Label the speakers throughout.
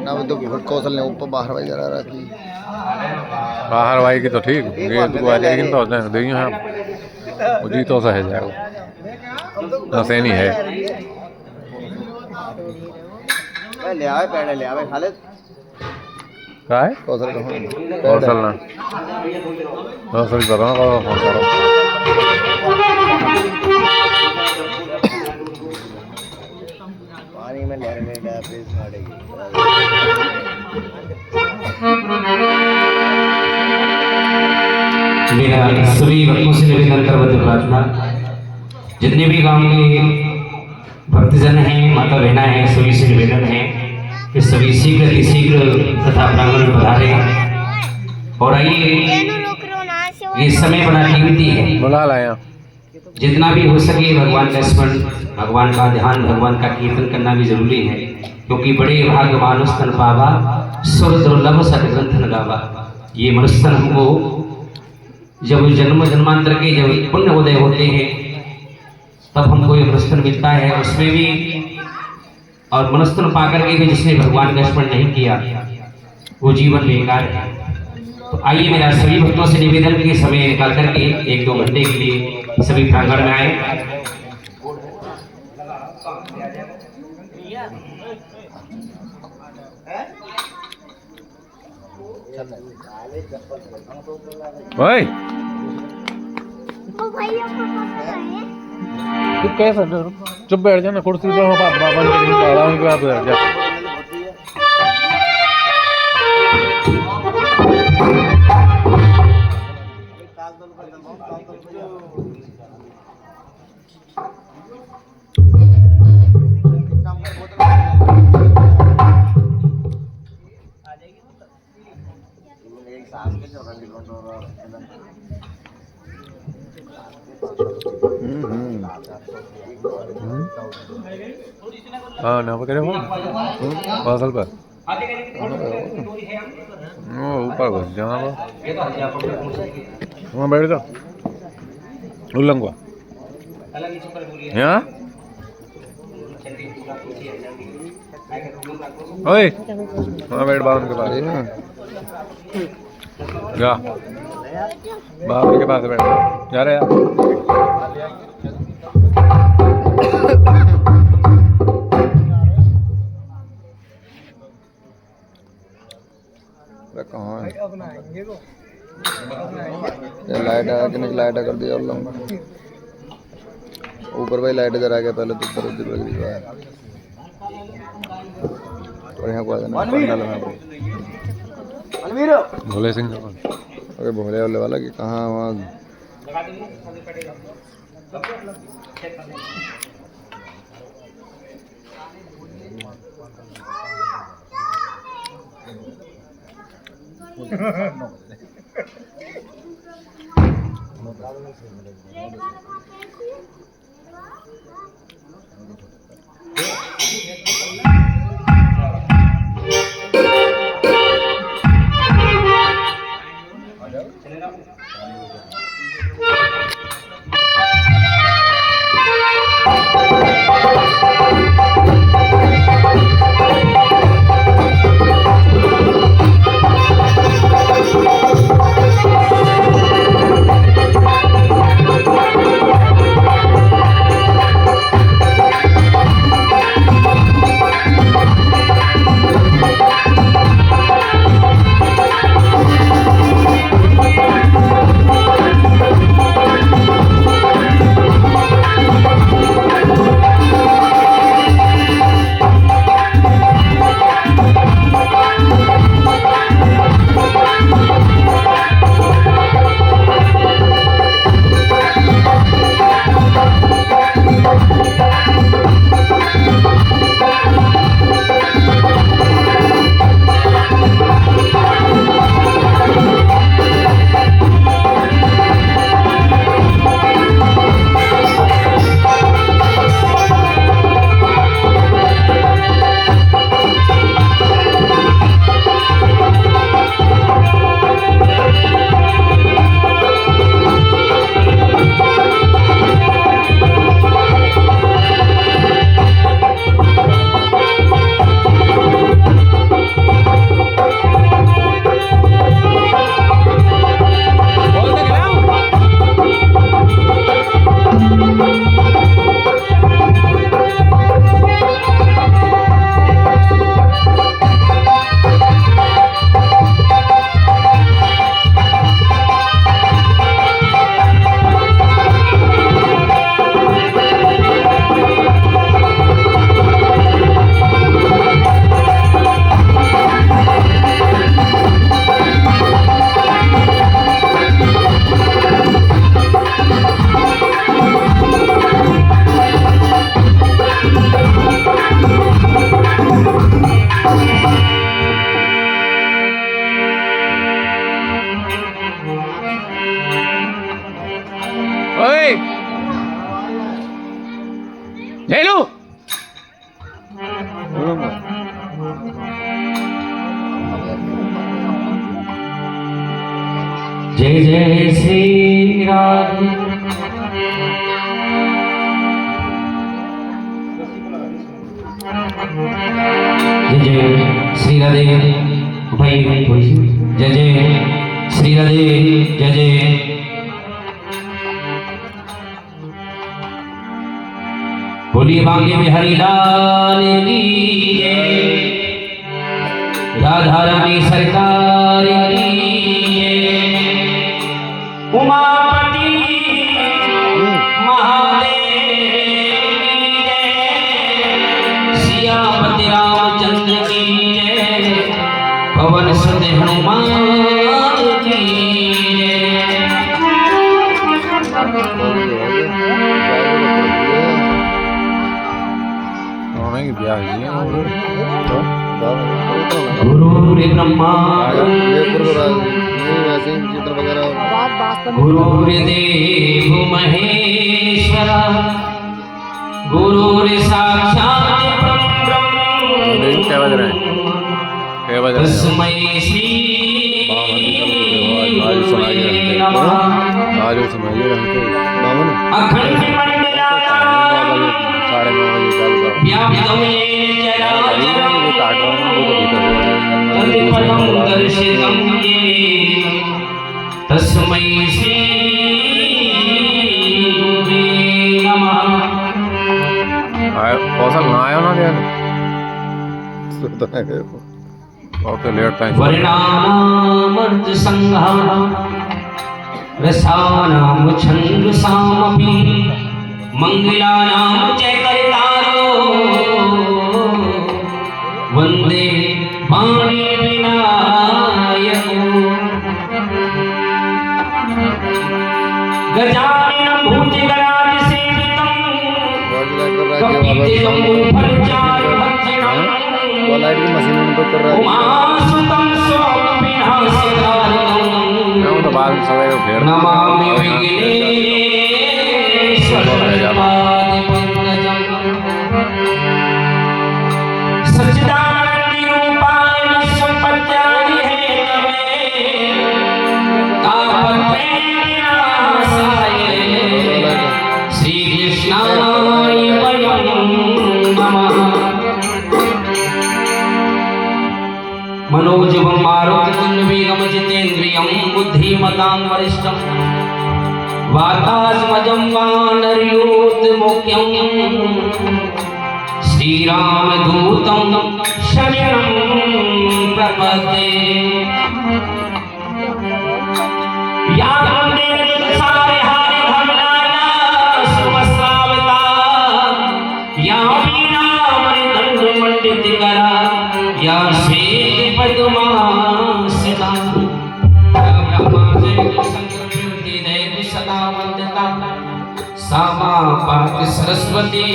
Speaker 1: ना वो तो कौशल ने ऊपर बाहर भाई जरा रखी
Speaker 2: बाहर भाई की तो ठीक ये तो आ जाएगी तो देंगे हम जी तो सह जाएगा नसेनी है
Speaker 1: ले आवे पेड़ ले आवे खालिद
Speaker 2: क्या है
Speaker 1: कौशल का
Speaker 2: कौशल ना कौशल करो ना फोन करो
Speaker 1: पानी में लेने का प्लीज मारेगी
Speaker 3: मेरा सभी भक्तों से निवेदन करबद्ध प्रार्थना जितने भी गांव के भक्तजन हैं माता बहना हैं सभी से निवेदन है कि सभी शीघ्र तथा प्रांगण में पधारे और आइए ये समय बड़ा कीमती है
Speaker 2: बुला लाया
Speaker 3: जितना भी हो सके भगवान का स्मरण भगवान का ध्यान भगवान का कीर्तन करना भी जरूरी है क्योंकि बड़े भाग्य मानुष तन पावा सुर दुर्लभ सतग्रंथन गावा। ये मनुष्य हमको जब जन्म जन्मांतर के जब पुण्य उदय होते हैं तब हमको ये मनुष्य मिलता है उसमें भी और मनुष्य पाकर के भी जिसने भगवान का स्मरण नहीं किया वो जीवन बेकार है। तो आइए मेरा सभी भक्तों से निवेदन के समय निकाल करके 1-2 घंटे के लिए सभी प्रांगण में आए।
Speaker 2: भाई तू कैसे चुप बैठ जा ना कुर्सी पे बैठ जा हाँ ना पकड़े हो फसल पर ऊपर घुस जाना वहाँ बैठ जाओ उल्लंघ को यहाँ ओए वहाँ बैठ बाबन के पास जा बाबन के पास बैठ जा रहे यार कहाँ है ये लाइट आ कि नहीं लाइट कर दिया ऊपर भाई लाइट जरा गया पहले तो ऊपर उधर लग रही है और यहाँ को आ जाना भोले सिंह अरे भोले वाले वाला कि कहाँ वहाँ ले लो
Speaker 3: जय जय श्री राधे। जय जय श्री राधे। उठाइए थोड़ी सी। जय जय श्री राधे। जय जय। बोलिए बांके बिहारी लाल की जय। राधा रानी सरकार की जय। उमापति महादेव की जय। सियापति रामचंद्र की जय। पवन सुत हनुमान की जय।
Speaker 2: नहीं ब्याह
Speaker 3: गुरु रे ब्रह्मा
Speaker 1: चित्र वगैरह
Speaker 3: गुरु रे देव महेश्वर गुरु रे साक्षात
Speaker 2: नहीं क्या बज रहा है क्या बज रहा है
Speaker 3: तस्मै श्री नमः।
Speaker 2: आज सुनाइए
Speaker 1: बावन
Speaker 3: अखंड मंडलाकारं
Speaker 2: 9:30 चालू करो
Speaker 3: व्याप्तं येन चराचरं
Speaker 2: वो काट रहा हूँ वो तो भीतर
Speaker 3: तत्पदं दर्शितं येन तस्मै श्री गुरुवे नमः।
Speaker 2: कौशल ना आया ना ध्यान और तो लेट टाइम
Speaker 3: वर्णानामर्थ संघानां रसानां छन्दसामपि मंगलानां च कर्तारो वन्दे वाणी विनायको। गजाननं भूतगणाधिसेवितं
Speaker 1: लाइट की मशीन तो कर रहा है
Speaker 3: उमासुतं स्वविनाशकारणं
Speaker 2: मैं तो बाद में सवेरे फिर
Speaker 3: नमामि विघ्नेश्वरपादपङ्कजं। सच्चिदानन्द रूपाय विश्वपत्याय हेतवे तापत्रयविनाशाय श्रीकृष्णाय वयं नमः। मनोजवं मारुततुल्यवेगं जितेन्द्रियं बुद्धिमतां वरिष्ठं वातात्मजं वानरयूथमुख्यं श्रीरामदूतं शरणं प्रपद्ये। या वन्दे सारे धर्मराया सुमस्रावतार या वीणामणिदण्डमण्डितकरा या श्वेत पद्मासना ब्रह्माजय संकृति दैव सदा वन्दता सामा पार्थ सरस्वती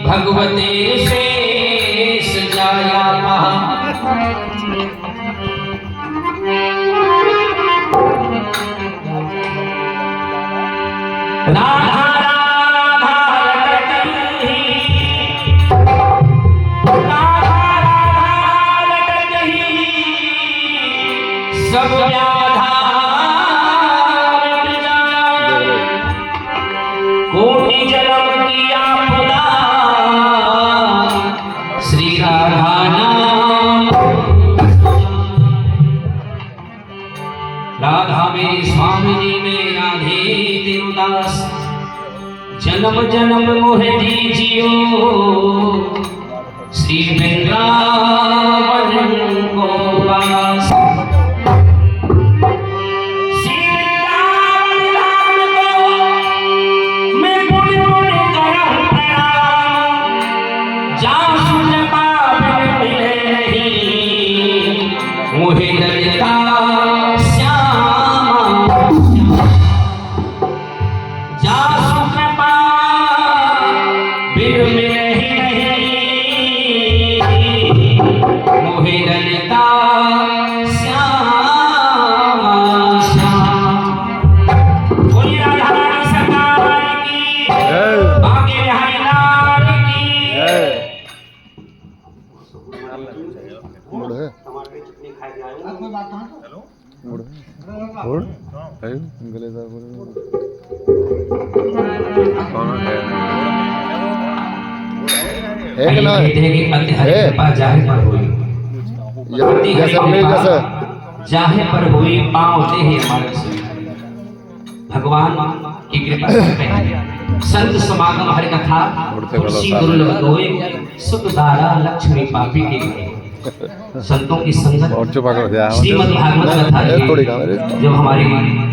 Speaker 3: भगवते शेष जायापः। राधा राधा लटकही सब व्याधा मिट जाए। कोटि जन्म की आपदा श्री राधा नाम। राधा मेरी स्वामी जी में राधे तिरुदास जन्म जन्म मोहे दीजियो श्री वृंदावन को वास। श्री वृंदावन धाम को मैं पुण्य पुण्य करम प्रणाम। जहाँ सुन पाप मिले नहीं मोहे ललिता श्यामा। जहाँ सुख पाप बिन मिले ही नहीं मोहे ललिता
Speaker 2: है
Speaker 1: गले का
Speaker 2: कौन है
Speaker 1: कि ना
Speaker 3: कहते हैं कि अतिहरि
Speaker 1: है।
Speaker 3: कृपा जाहे पर हुई,
Speaker 1: जैसा नहीं जैसा
Speaker 3: जाहे पर हुई पाँव दे है हमारे से। भगवान की कृपा करते हैं। संत समागम हरि कथा तुलसी दुर्लभ दोए, सुख धारा लक्ष्मी पापी के लिए। संतों की संगत
Speaker 2: और चुपा कर दिया
Speaker 3: श्रीमद् भागवत कथा
Speaker 1: थोड़ी
Speaker 3: के
Speaker 1: काम है
Speaker 3: जब हमारी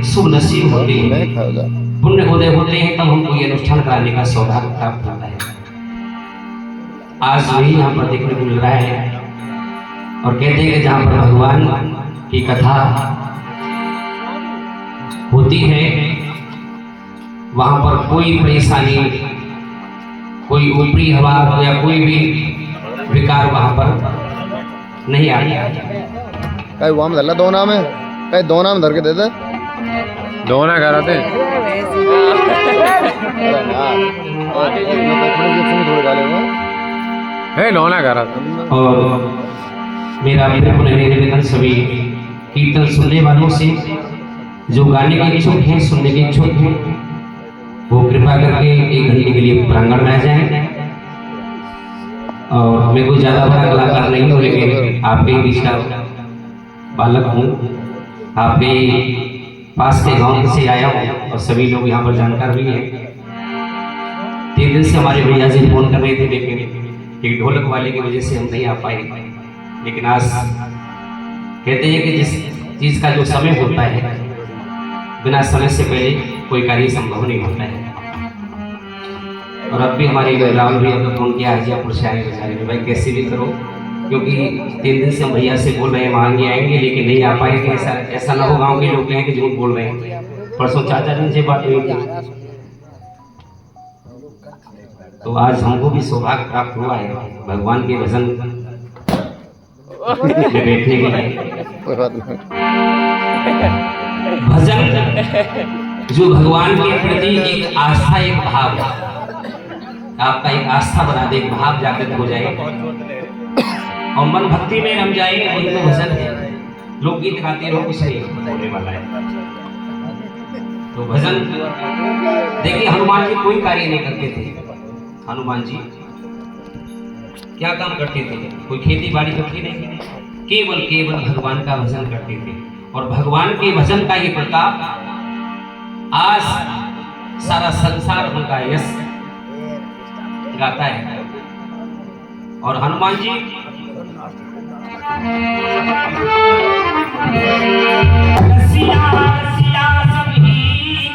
Speaker 3: शुभ नसीब होती है,
Speaker 1: नहीं खाएगा
Speaker 3: पुण्य उदय होते हैं, तब हमको ये अनुष्ठान कराने का सौभाग्य प्राप्त होता है। आज वही यहाँ पर देखने को मिल रहा है। और कहते हैं कि जहाँ पर भगवान की कथा होती है वहाँ पर कोई परेशानी, कोई ऊपरी हवा या कोई भी विकार वहाँ पर नहीं आता।
Speaker 1: कई वहाँ में धरला दो नाम है, कई दो नाम धर के दे दे
Speaker 2: दोना कह रहे थे
Speaker 1: थोड़ी डाले वो
Speaker 2: है दोना कह रहा था
Speaker 3: और मेरा निवेदन सभी कीर्तन सुनने वालों से, जो गाने के इच्छुक हैं, सुनने के इच्छुक हैं, वो कृपा करके 1 घंटे के लिए प्रांगण में आ जाएं। और मैं कोई ज्यादा बड़ा कलाकार नहीं हूँ, लेकिन आपके बीच का बालक हूँ, आपके पास के गांव से आया हूँ और सभी लोग यहाँ पर जानकार भी हैं। 3 दिन से हमारे भैया जी फोन कर रहे थे, लेकिन एक ढोलक वाले की वजह से हम नहीं आ पाए। लेकिन आज कहते हैं कि जिस चीज का जो समय होता है, बिना समय से पहले कोई कार्य संभव नहीं होता है। और अब भी हमारे राहुल भैया को फोन किया हाजीपुर से आए बेचारे, भाई कैसे भी करो, क्योंकि 3 दिन से हम भैया से बोल रहे हैं आएंगे आएंगे, लेकिन नहीं आ पाएंगे। ऐसा ना हो गाँव के लोग कहें कि झूठ बोल रहे हैं। परसों चाचा जी से बात हुई थी, तो आज हमको भी सौभाग्य प्राप्त हुआ है भगवान के भजन में बैठने के लिए।
Speaker 1: कोई बात नहीं
Speaker 3: भजन जो भगवान के प्रति एक आस्था, एक भाव, आपका एक आस्था बना दे, भाव जागृत हो जाए और मन भक्ति में रम जाए, वही तो भजन है। लोकगीत गाते रहो, कुछ नहीं होने वाला है। तो भजन देखिए, हनुमान जी कोई कार्य नहीं करते थे। हनुमान जी क्या काम करते थे? कोई खेती बाड़ी तो थी नहीं, केवल केवल भगवान का भजन करते थे। और भगवान के भजन का ये प्रताप आज सारा संसार उनका यश गाता है। और हनुमान जी रसिया रसिया सब ही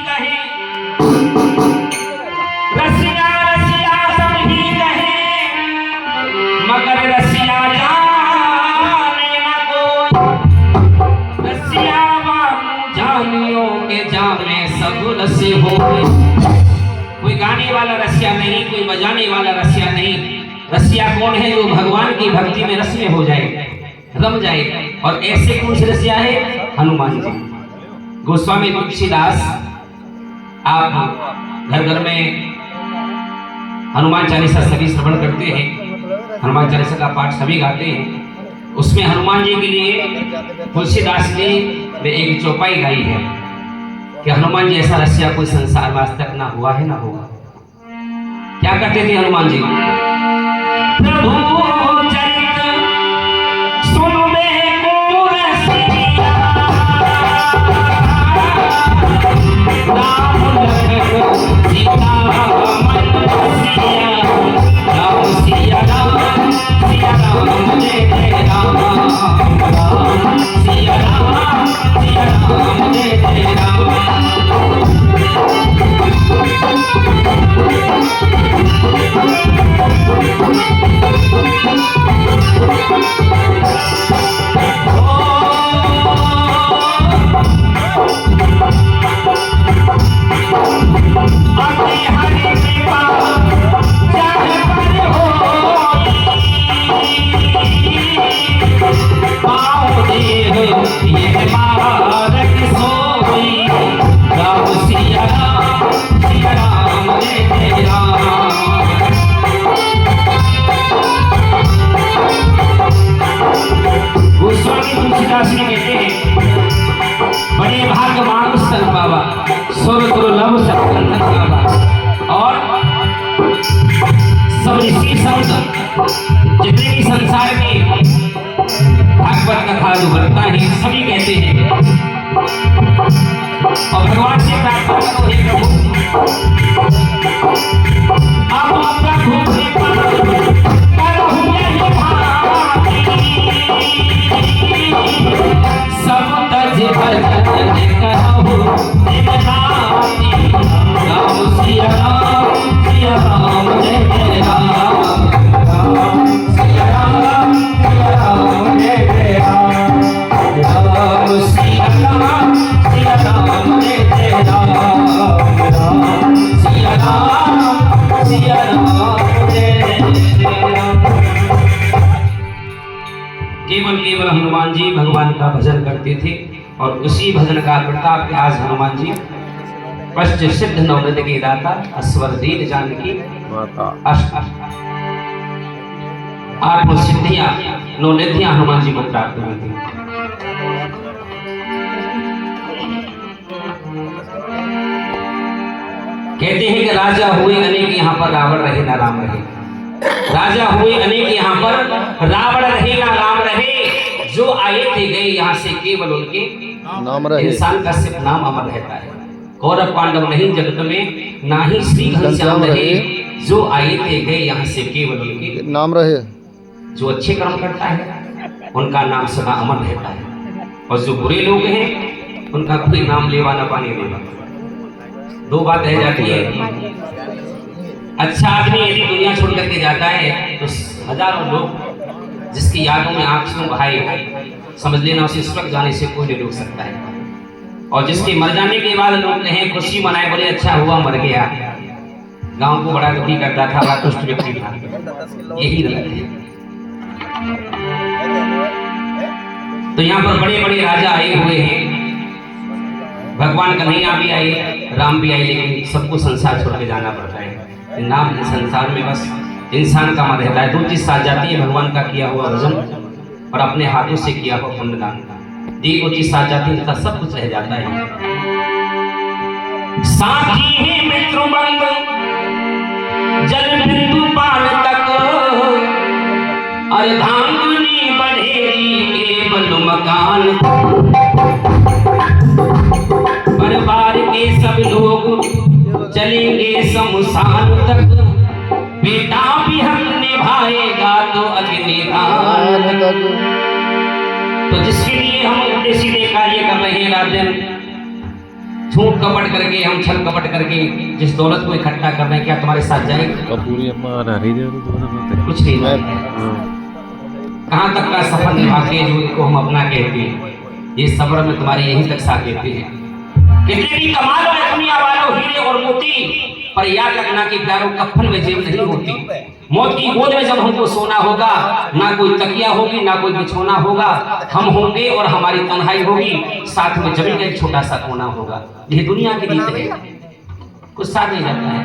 Speaker 3: कहे, रसिया रसिया सब ही कहे, मगर रसिया जाने न कोई। रसिया जानियो के जाने सब रस हो। कोई गाने वाला रसिया नहीं, कोई बजाने वाला रसिया नहीं। रसिया कौन है? जो भगवान की भक्ति में रस में हो जाए, रम जाए। और ऐसे कौन से रसिया है? हनुमान जी। गोस्वामी तुलसीदास, आप घर घर में हनुमान चालीसा सभी श्रवण करते हैं, हनुमान चालीसा का पाठ सभी गाते हैं। उसमें हनुमान जी के लिए तुलसीदास ने एक चौपाई गाई है कि हनुमान जी ऐसा रसिया कोई संसार में आज तक ना हुआ है ना होगा। क्या करते थे हनुमान जी? प्रभु चरित सुनबे को रसिया, राम लखन सीता मन रसिया, राम सिया राम जय जय राम, राम सिया राम जय जय राम। गावा, सुर दुर्लभ सतग्रंथन गावा। और सब ऋषि संत जितने भी संसार में भागवत कथा जो करता है सभी कहते हैं और भगवान से प्रार्थना करो, हे प्रभु आप अपना भूख से सब तज भजन करो राम सिया राम सिया राम जय जय राम राम सिया राम जय जय राम राम सिया राम जय जय राम राम सिया राम जय जय राम। केवल हनुमान जी भगवान का भजन करते थे और उसी भजन का प्रताप आज हनुमान जी पश्च सिद्ध नवनिधि के दाता अस्वर दीन जानकी
Speaker 2: माता
Speaker 3: आठ सिद्धियां नवनिधियां हनुमान जी को प्राप्त हुई थी। कहते हैं कि राजा हुए अनेक यहाँ पर रावण रहे ना राम रहे, राजा हुए अनेक यहाँ पर रावण रहे ना राम रहे, जो आए थे गए यहाँ से केवल उनके
Speaker 1: नाम रहे।
Speaker 3: इंसान का सिर्फ नाम अमर रहता है। कौरव पांडव नहीं जगत में, ना ही श्री घनश्याम रहे, जो आए थे गए यहाँ से केवल उनके
Speaker 1: नाम रहे।
Speaker 3: जो अच्छे कर्म करता है उनका नाम सदा अमर रहता है, और जो बुरे लोग हैं उनका कोई नाम लेवा ना पाने देगा। दो बात रह जाती है, अच्छा आदमी यदि दुनिया छोड़ करके जाता है तो हजारों लोग जिसकी यादों में आंसू बहाए, समझ लेना उसे स्वर्ग जाने से कोई नहीं रोक सकता है। और जिसके मर जाने के बाद लोग कहें खुशी मनाए, बोले अच्छा हुआ मर गया, गांव को बड़ा दुखी करता था, बड़ा दुष्ट व्यक्ति था, यही गलत है। तो यहाँ पर बड़े बड़े राजा आए हुए हैं, भगवान कन्हैया भी आए, राम भी आए, लेकिन सबको संसार छोड़ के जाना पड़ता है। नाम संसार में बस इंसान का मन रहता है। दो चीज साथ जाती है, भगवान का किया हुआ भजन और अपने हाथों से किया हुआ पुण्यदान, दो चीज साथ जाती है, सब कुछ रह जाता है। साथी है मित्र बंद जल बिंदु पान तक, अर्धांगिनी बढ़ेगी केवल मकान, परिवार के सब लोग चलेंगे शमशान तक, बेटा भी हम निभाएगा तो अग्निदान। तो जिसके लिए हम उल्टे सीधे कार्य कर रहे हैं, रात दिन झूठ कपट करके, हम छल कपट करके जिस दौलत को इकट्ठा कर रहे हैं, क्या तुम्हारे साथ जाएगा?
Speaker 2: पूरी अम्मा नहीं दे
Speaker 3: कुछ नहीं जाएगा। कहाँ तक का सफर निभा के जो इनको हम अपना कहते हैं, ये सफर में तुम्हारे यहीं तक साथ देते हैं। कितने भी कमाल में दुनिया वालों हीरे और मोती, पर याद रखना कि प्यारों कफन में जेब नहीं होती। मौत की गोद में जब हमको सोना होगा, ना कोई तकिया होगी, ना कोई बिछोना होगा, हम होंगे और हमारी तन्हाई होगी, साथ में जमीन का एक छोटा सा कोना होगा। ये दुनिया की रीत है, कुछ साथ नहीं जाता है।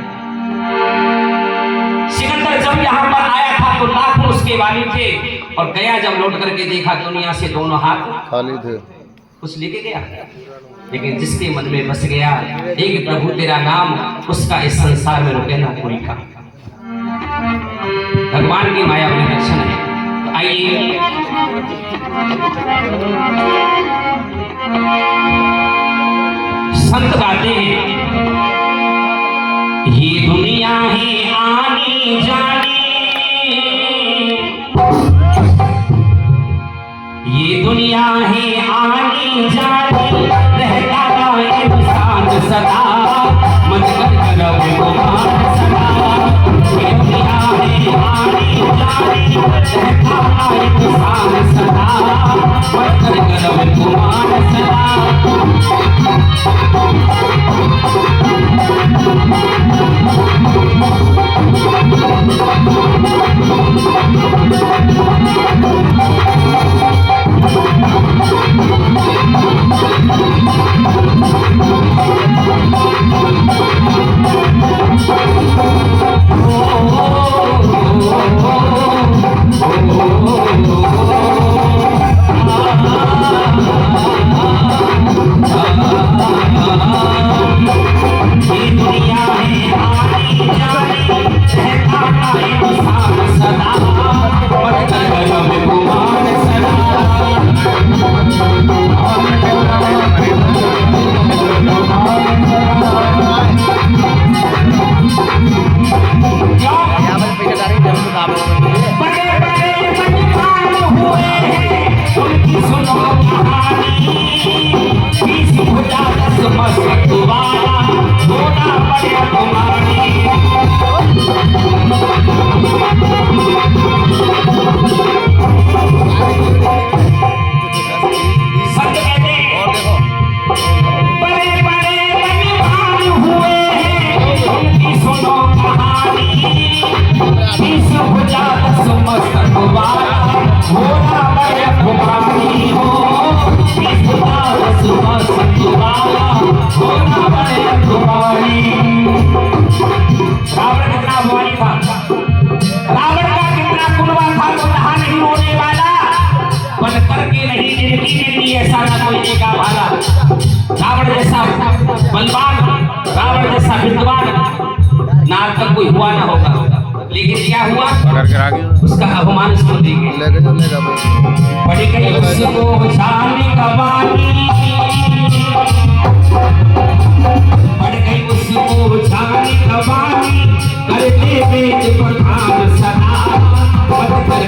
Speaker 3: सिकंदर जब यहाँ पर आया था तो लाखों उसके वाली थे, और गया जब लौट करके देखा दुनिया से दोनों हाथ
Speaker 1: खाली थे,
Speaker 3: कुछ लेके गया। लेकिन जिसके मन में बस गया एक प्रभु तेरा नाम, उसका इस संसार में रुके ना कोई काम। भगवान की माया में लक्षण है। तो आइए संत गाते हैं, ये दुनिया है आनी जानी, ये दुनिया है आनी जानी, रहता रहा इंसान सदा, मत कर गुमान सदा। ये दुनिया है आनी जानी, रहता रहा इंसान सदा, मत कर गुमान सदा। संत कहते हैं
Speaker 1: और देखो
Speaker 3: बड़े बड़े बलवान हुए हैं उनकी सुनो कहानी बीस भुजा दस मस्तक वाला घोड़ा बड़ा कुमारी हो बीस भुजा दस मस्तक वाला घोड़ा बड़ा कुमारी। रावण कितना बुआई था, रावण का कितना कुलवा था, तो कहा नहीं होने वाला बन करके नहीं जिंदगी में भी ऐसा ना कोई एका भाला। रावण जैसा बलवान, रावण जैसा विद्वान ना आज तक कोई हुआ ना होगा, लेकिन क्या हुआ
Speaker 2: करके आ गया।
Speaker 3: उसका अपमान इसको देंगे।
Speaker 1: लेके चलेगा भाई
Speaker 3: बड़ी गई उसको जाने का वाणी, बढ़ गई उसको जाने का वाणी, करते वेद प्रधान सदा मत कर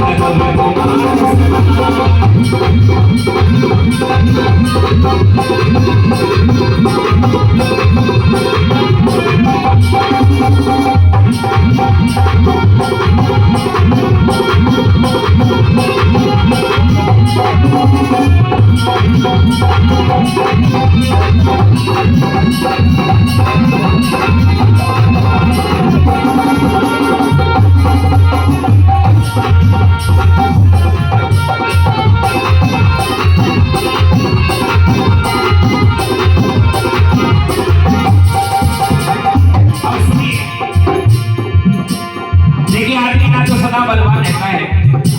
Speaker 3: देखिए आदमी ना तो सदा बलवान रहता है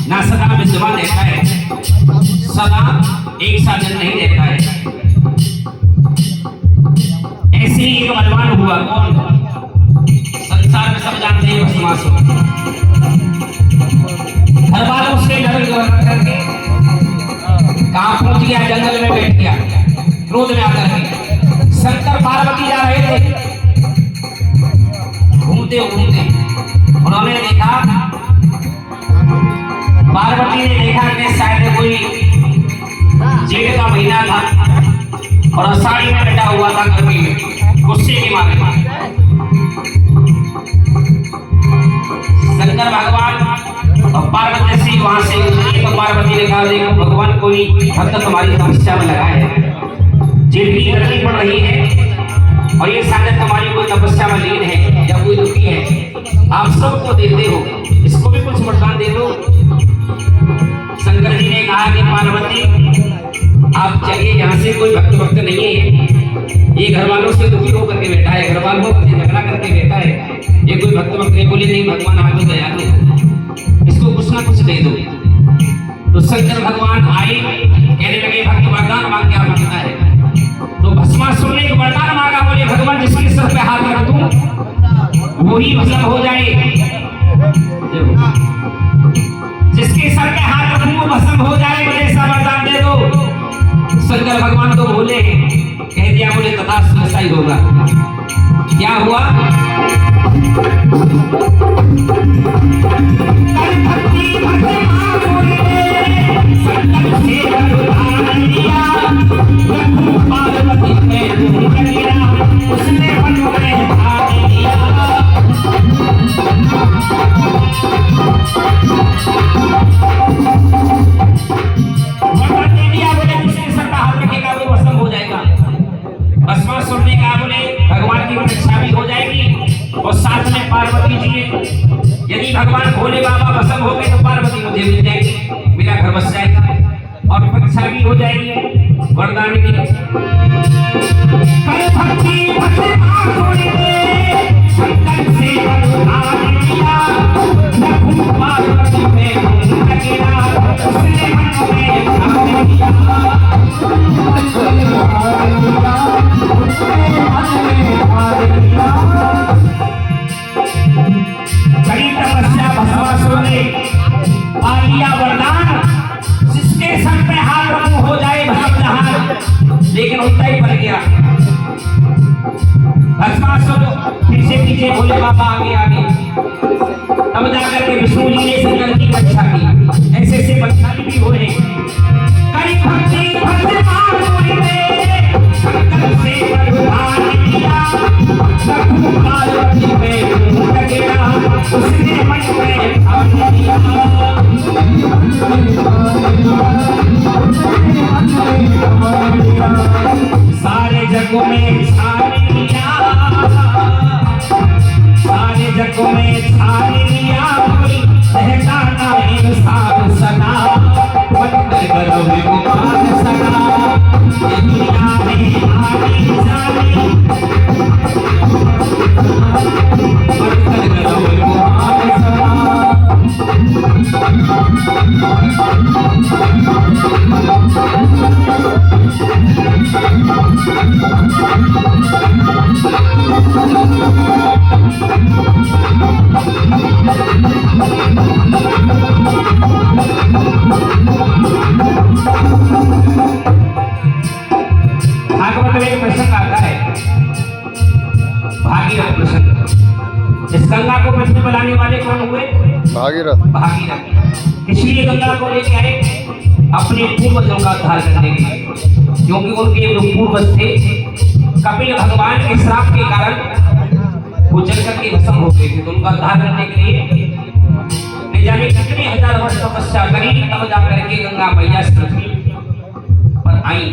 Speaker 3: ना सदा विद्वान रहता है, सदा एक सा जन नहीं रहता है। ऐसे ही एक बलवान हुआ, कौन? संसार में सब जानते हैं भस्मासुर। घर वालों से डर करके कहाँ पहुंच गया, जंगल में बैठ गया क्रोध में आकर के। शंकर पार्वती जा रहे थे, घूमते घूमते उन्होंने देखा, पार्वती ने देखा कि शायद कोई जेठ का महीना था और आषाढ़ी में बैठा हुआ था गर्मी में, गुस्से के मारे शंकर भगवान और पार्वती से वहां से उतरी। तो पार्वती ने कहा देखो भगवान कोई भक्त तुम्हारी समस्या में लगा है, जेठ की गर्मी पड़ रही है और ये शायद तुम्हारी कोई तपस्या में लीन है या कोई दुखी है, आप सबको देते हो, इसको भी कुछ वरदान दे दो। शंकर जी ने कहा कि पार्वती आप चलिए, यहाँ से कोई भक्त भक्त नहीं है, ये घर वालों से दुखी होकर के बैठा है, घर वालों से झगड़ा करके बैठा है, ये कोई भक्त भक्त नहीं। बोले नहीं भगवान आप तो दया दो, इसको कुछ ना कुछ दे दो। तो शंकर भगवान आए, कहने लगे भक्त वरदान मांग क्या मांगता है? तो भस्मासुर ने एक वरदान मांगा, बोले भगवान जिसके सर पे हाथ रख दूं वही भस्म हो जाए, जिसके सर पे हाथ रखूं वो भस्म हो जाए, मुझे ऐसा वरदान दे दो। शंकर भगवान तो बोले, कह दिया बोले तथास्तु ऐसा ही होगा। क्या हुआ? उसने भस्मासुर ने कहा बोले भगवान की परीक्षा भी हो जाएगी और साथ में पार्वती जी, यदि भगवान भोले बाबा भस्म हो गए तो पार्वती मुझे मिल जाएगी, मेरा घर बस जाएगा और परीक्षा भी हो जाएगी वरदान की। कड़ी तपस्या भस्मासुर ने पा लिया वरदान, जिसके सर पे हाथ रखूं हो जाए भस्म जहां, लेकिन उतना ही पड़ गया। भस्मासुर पीछे पीछे भोले बाबा आगे आगे, तब जाकर के विष्णु जी ने शंकर की रक्षा की। ऐसे ऐसे बदशाही भी हो रहे, कड़ी भक्ति भस्मासुर ने शंकर से वरदान दिया, बनाने वाले कौन हुए?
Speaker 1: भागीरथ।
Speaker 3: भागीरथ। इसलिए गंगा को लेके आए अपने पूर्वजों का उद्धार करने के लिए, क्योंकि उनके जो पूर्वज थे कपिल भगवान के श्राप के कारण वो जल करके भस्म हो गए थे, तो उनका उद्धार करने के लिए न जाने कितने हजार वर्ष तपस्या करी, तब जा करके गंगा मैया इस पृथ्वी पर आई।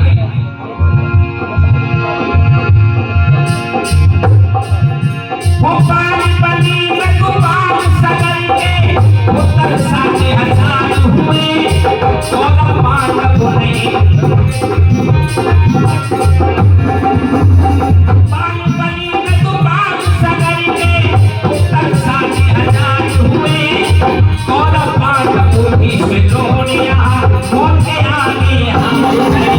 Speaker 3: गोपाल बनी में गोपाल सगर के उत्तर साथे हजार हुए, 14 पांडव नहीं। गोपाल बनी में गोपाल सगर के उत्तर साथे हजार हुए, 14 पांडव भीष्म द्रोणिया मौत के आगे हार गए।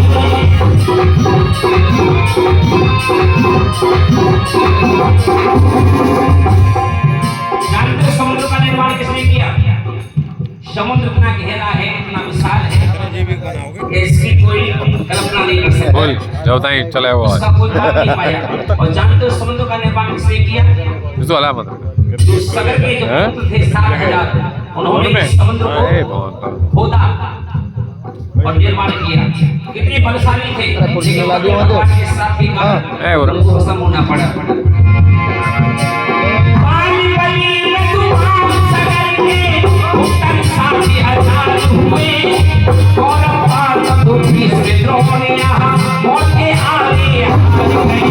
Speaker 3: जानते समुद्र का निर्माण किसने किया? समुद्र इतना गहरा है, इतना विशाल है कि इसकी कोई कल्पना नहीं कर सकता।
Speaker 2: बोल जो ताई चले वो
Speaker 3: उसका कोई बात नहीं पाया। और जानते हो समुद्र का निर्माण किसने किया?
Speaker 2: तो अला मत
Speaker 3: जो सागर के जो पुत्र थे 7,000, उन्होंने समुद्र को खोदा और निर्माण किया। कितने बलशाली थे, लेकिन भगवान के श्राप के कारण उनको भस्म होना पड़ा। पानी बनी में तूफान सागर के उत्तर साथे हजार हुए, और पांडव भीष्म द्रोणिया मौत के आगे हार गए।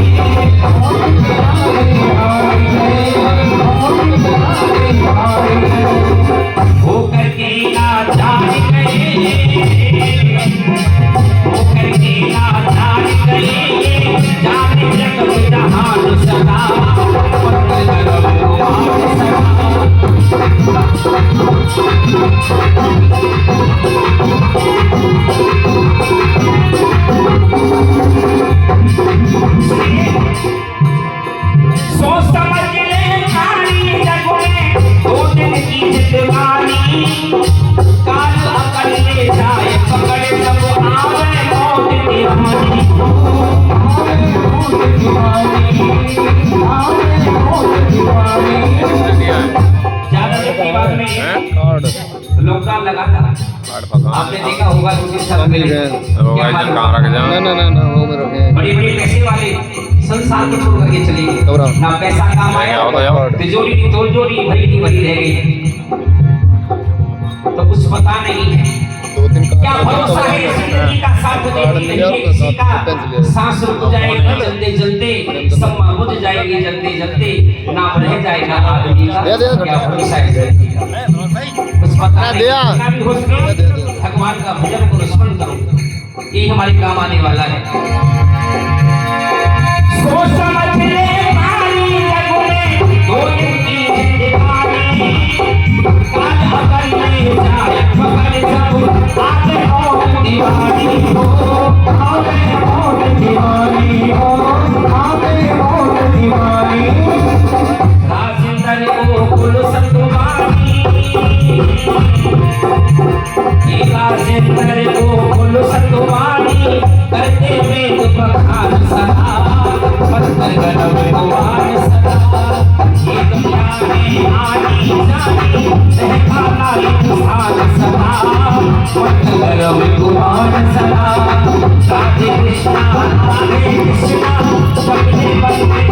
Speaker 3: होकर के लाचार गए, होकर के लाचार गए, जाने जग में जहान सदा, पत्थर गरम कुमार सोच समझ ले कहानी जग में, 2 दिन की जिंदगानी, काल अकड़ ले जाए पकड़ सब आवे मौत दीवानी। ज्यादा देखने बात नहीं है, लॉकडाउन लगा था, आपने देखा होगा दूसरे सब मिल गए।
Speaker 1: ना वो में रखे हैं।
Speaker 3: बड़े बड़े पैसे वाले संसार को छोड़ करके चले गए, ना पैसा काम आया, तिजोरी की तिजोरी भरी की भरी रह गई। तो कुछ पता नहीं है, क्या भरोसा है जिंदगी का साथ देती नहीं है, किसी का सांस रुक जाएगा जलते जलते, सम्मा बुझ जाएगी जलते जलते, नाम रह जाएगा आदमी का, क्या भरोसा है। कुछ पता नहीं, भी हो सके भगवान का भजन को स्मरण करो, यही हमारे काम आने वाला है। सोच समझ ले पानी जग में, 2 दिन की जिंदगानी, काल अकड़ ले जाए पकड़ सब आगे मौत दीवानी हो, आगे मौत दीवानी हो, आगे मौत दीवानी। राजेंद्र को कुल सतुमानी, राजेंद्र को कुल सतुमानी, करते वेद बखान सदा, पत्थर गरम कुमार सदा। ये दुनिया में आनी जानी रहता इंसान सदा, पत्थर गरम कुमार सदा। राधे कृष्णा सपने बनते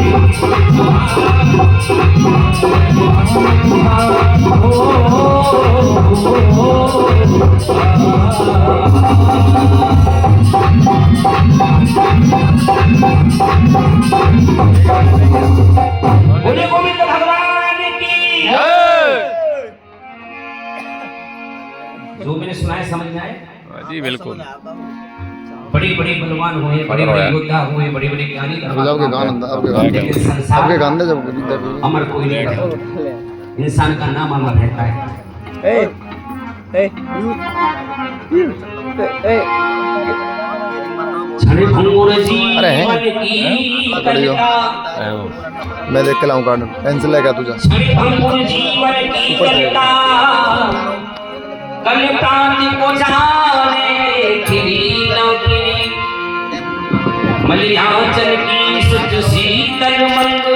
Speaker 3: बोले गोविंद भगवान की। जो मैंने सुना है समझ में आए?
Speaker 2: जी बिल्कुल।
Speaker 3: बड़े बड़े बलवान हुए, बड़े बड़े योद्धा हुए, बड़े बड़े ज्ञानी,
Speaker 1: आपके गान दे जब
Speaker 3: अमर कोई नहीं रहता, इंसान का नाम अमर रहता है। क्षण भंगुर जीवन की कविता,
Speaker 1: मैं देख के लाऊं कार्ड, पेंसिल लेके तुझे।
Speaker 3: क्षण भंगुर जीवन की कविता, कल प्रांत को जाने खिली न खिली, मलयाचल की शुद्ध शीतल मंद,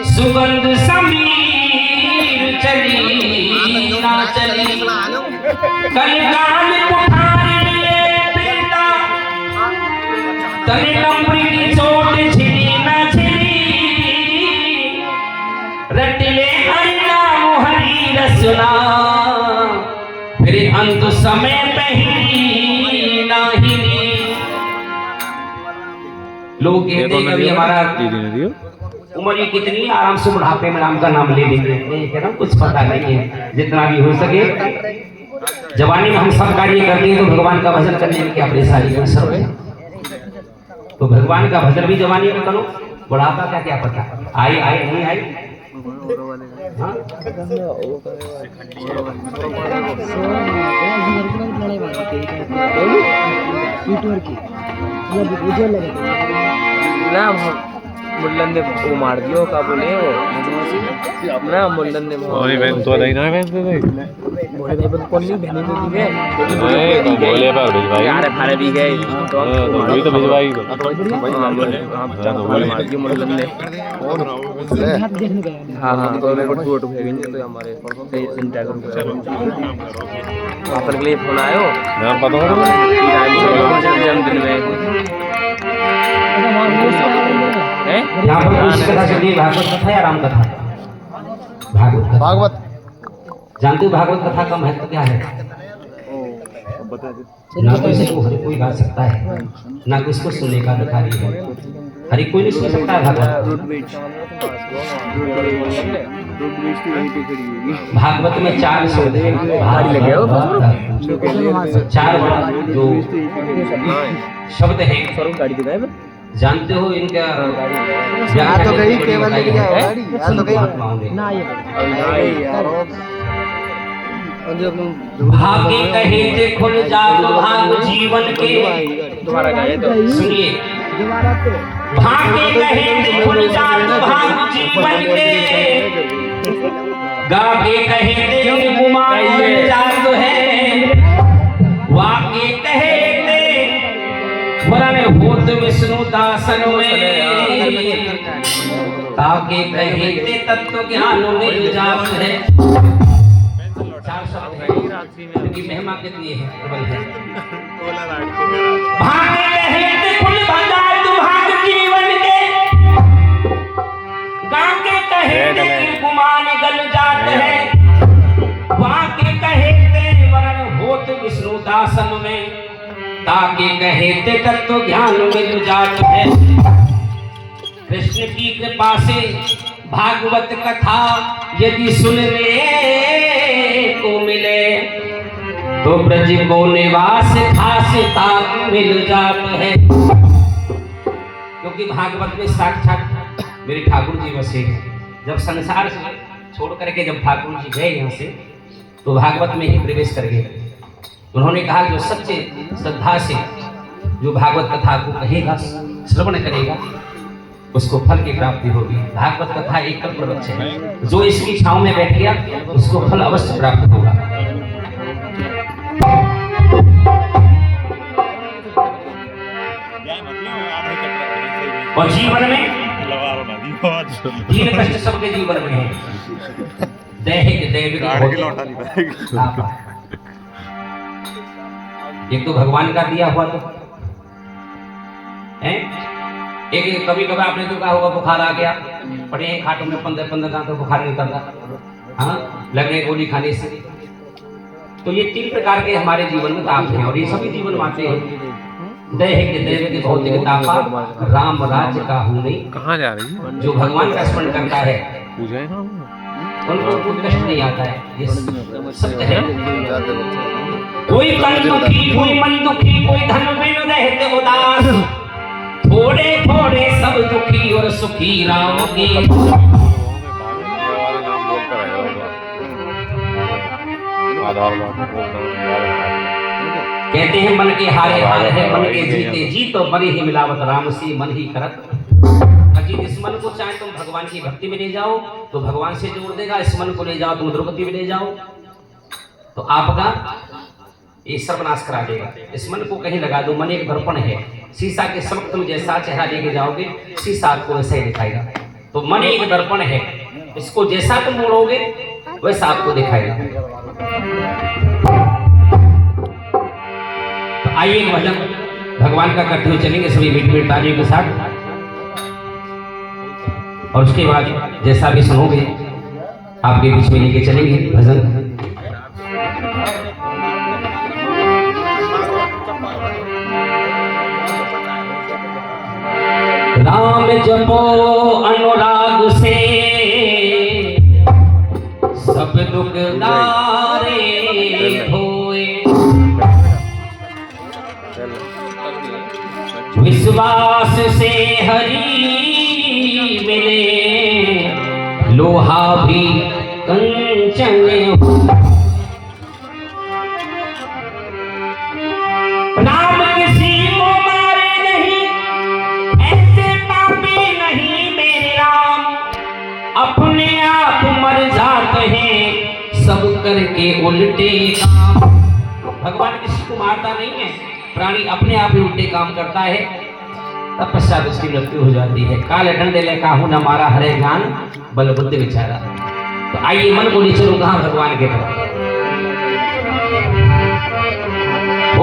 Speaker 3: सुगंध समीर कलिकाल कुठारी पीता तने लंबरी की चोट छिली न छिली रटिले हरि नाम हरि रसना फिर अंत समय पहली नाही लोग कहते हैं कभी हमारा उम्र ये कितनी आराम से बुढ़ापे में राम का नाम ले लेंगे है ना, कुछ पता नहीं है। जितना भी हो सके जवानी में हम सब कार्य करते हैं तो भगवान का भजन करने में क्या परेशानी है सब है। तो भगवान का भजन भी जवानी में करो, बुढ़ापा का क्या पता आई आई नहीं आई। हाँ?
Speaker 4: मुल्लन ने वो मार दियो का बोले वो ना मुल्लन ने
Speaker 2: ओए बहन तो नहीं ना बहन तो नहीं
Speaker 4: बोले भाई बन कौन नहीं बहनी तो दी है
Speaker 2: तो बोले पर भिजवाई
Speaker 4: यार भारे भी गए
Speaker 2: तो वही तो भिजवाई
Speaker 4: हां मार दियो मुल्लन ने हां हां तो मेरे को फोटो भेज तो हमारे कई इंस्टाग्राम पे अपन के लिए फोन आयो
Speaker 2: नाम पता हो
Speaker 4: जन्मदिन में
Speaker 3: यहाँ पर कुछ कथा चल रही है, भागवत कथा या राम कथा? भागवत कथा।
Speaker 1: भागवत
Speaker 3: जानते हो भागवत कथा का महत्व क्या है? ना तो इसे हर कोई गा सकता है, ना तो इसको सुनने का अधिकारी है। हर कोई नहीं सुन सकता है भागवत। भागवत में 4 शब्द हैं, चार जो शब्द हैं जानते हो इनका
Speaker 1: यहाँ तो कहीं केवल नहीं गया यहाँ तो कहीं
Speaker 3: ना ये भाग्य कहे थे खुल जाओ भाग जीवन के
Speaker 4: तुम्हारा गाए तो
Speaker 3: सुनिए भाग्य कहे थे खुल जाओ भाग जीवन के गावे कहे थे गुमान जात है वाक्य कहे थे वरण होत विष्णु दासन में ताके कहे थे तत्व ज्ञान मिल जात है। 4 शब्द है इनकी महिमा कितनी है प्रबल है। भाग्य कहे थे खुल भजा भाग जीवन के गाके कहे थे गुमान गल जात है वाके कहे थे वरण होत विष्णु दासन में ताके कहे ते तत्व ज्ञान मिल जात है। कृष्ण की कृपा से भागवत कथा यदि सुनने को मिले तो ब्रज को निवास खास ताक मिल जात है। क्योंकि भागवत में साक्षात मेरे ठाकुर जी बसे हैं। जब संसार से छोड़ करके जब ठाकुर जी गए यहाँ से तो भागवत में ही प्रवेश कर गए। उन्होंने कहा जो सच्चे श्रद्धा से जो भागवत कथा को कहेगा श्रवण करेगा उसको फल की प्राप्ति होगी। भागवत कथा एक कल्प वृक्ष है, जो इसकी छांव में बैठ गया उसको फल अवश्य प्राप्त होगा। और जीवन में 3 कष्ट सबके जीवन में है। दैहिक दैविक एक तो भगवान का दिया हुआ तो है, एक कभी कभी आपने तो कहा होगा बुखार आ गया पड़े हैं खाटों में 15 दांत तो बुखार नहीं उतरता, हाँ लगने गोली खाने से। तो ये 3 प्रकार के हमारे जीवन में ताप हैं और ये सभी जीवन में आते हैं। दैहिक दैविक भौतिक तापा राम राज्य का हूँ नहीं।
Speaker 2: कहाँ जा रही है?
Speaker 3: जो भगवान का स्मरण करता है
Speaker 2: पूजा है ना
Speaker 3: उनको कोई कष्ट नहीं आता है, ये सत्य है। कोई तन दुखी कोई मन दुखी कोई धन बिन रहते उदास थोड़े थोड़े सब दुखी और सुखी राम के। कहते हैं मन के हारे हार है मन के जीते जीत और मन ही मिलावत राम से मन ही करत। इस मन को चाहे तुम भगवान की भक्ति में ले जाओ तो भगवान से जोड़ देगा, इस मन को ले जाओ तुम द्रौपदी में ले जाओ तो आपका ये सर्वनाश करा देगा। इस मन को कहीं लगा दो, मन एक दर्पण है, शीशा के समक्ष तुम जैसा चेहरा लेके जाओगे शीशा आपको वैसा ही दिखाएगा। तो मन एक दर्पण है, इसको जैसा तुम मोड़ोगे वैसा आपको दिखाएगा। आइए एक भजन भगवान का करते हुए चलेंगे सभी मीठ मीठ तालियों के साथ, और उसके बाद जैसा भी सुनोगे आपके बीच में लेके चलेंगे भजन। राम जपो अनुराग से सब दुख दारे होए, विश्वास से हरि मिले लोहा भी कंचन हो। राम किसी को मारे नहीं, ऐसे पापी नहीं मेरे राम, अपने आप मर जाते हैं सब करके उल्टे काम। भगवान किसी को मारता नहीं है, प्राणी अपने आप ही उल्टे काम करता है, तपस्या उसकी मृत्यु हो जाती है। काल डंडे ले काहू न मारा हरे ज्ञान बल बुद्धि विचारा। तो आइए मन को नीचे रुका भगवान के तरफ।